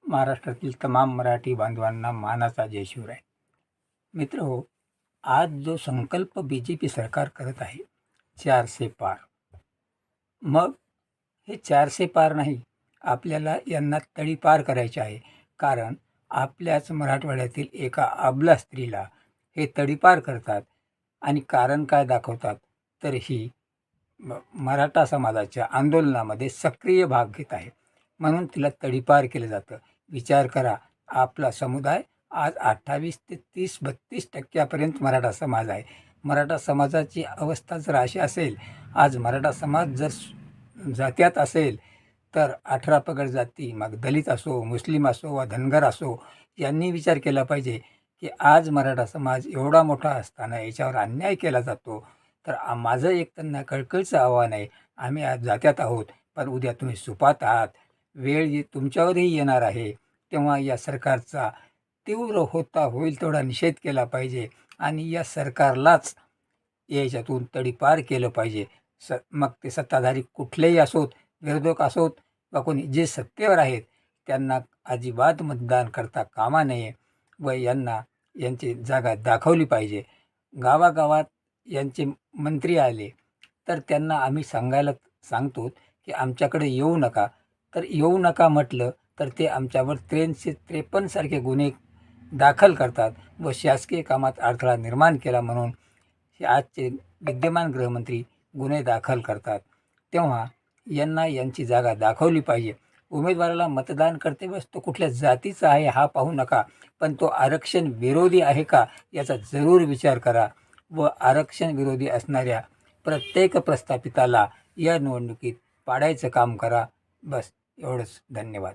महाराष्ट्रातील तमाम मराठी बांधवांना मानाचा जय शिवराय. मित्रहो, आज जो संकल्प BJP सरकार करत आहे 400 पार, मग हे 400 पार नाही, आपल्याला यांना तडीपार करायचे आहे. कारण आपल्याच मराठवाड्यातील एका अबला स्त्रीला हे तडीपार करतात आणि कारण काय दाखवतात, तर ही मराठा समाजाच्या आंदोलनामध्ये सक्रिय भाग घेत आहे, म्हणून तिला तडीपार केलं जातं. विचार करा, आपला समुदाय आज 28 ते 30-32% मराठा समाज आहे. मराठा समाजाची अवस्था जर अशी असेल, आज मराठा समाज जर जात्यात असेल तर 18 पगड जाती, मग दलित असो, मुस्लिम असो वा धनगर असो, यांनी विचार केला पाहिजे की आज मराठा समाज एवढा मोठा असताना याच्यावर अन्याय केला जातो. तर माझं एक त्यांना कळकळीचं आव्हान आहे, आम्ही आज जात्यात आहोत, पण उद्या तुम्ही सुपात आहात. वेळ तुमच्यावरही येणार आहे, तेव्हा या सरकारचा तीव्र होईल तेवढा निषेध केला पाहिजे आणि या सरकारलाच याच्यातून तडीपार केलं पाहिजे. मग ते सत्ताधारी कुठलेही असोत, विरोधक असोत वा कोणी जे सत्तेवर आहेत, त्यांना अजिबात मतदान करता कामा नये व यांची जागा दाखवली पाहिजे. गावागावात यांचे मंत्री आले तर त्यांना आम्ही सांगतो की आमच्याकडे येऊ नका. तर येऊ नका म्हटलं तर ते आमच्यावर 353 सारखे गुन्हे दाखल करतात व शासकीय कामात अडथळा निर्माण केला म्हणून हे आजचे विद्यमान गृहमंत्री गुन्हे दाखल करतात. तेव्हा यांची जागा दाखवली पाहिजे. उमेदवाराला मतदान करतेवेळेस तो कुठल्या जातीचा आहे हा पाहू नका, पण तो आरक्षण विरोधी आहे का याचा जरूर विचार करा व आरक्षण विरोधी असणाऱ्या प्रत्येक प्रस्थापिताला या निवडणुकीत पाडायचं काम करा. बस एवढंच. धन्यवाद.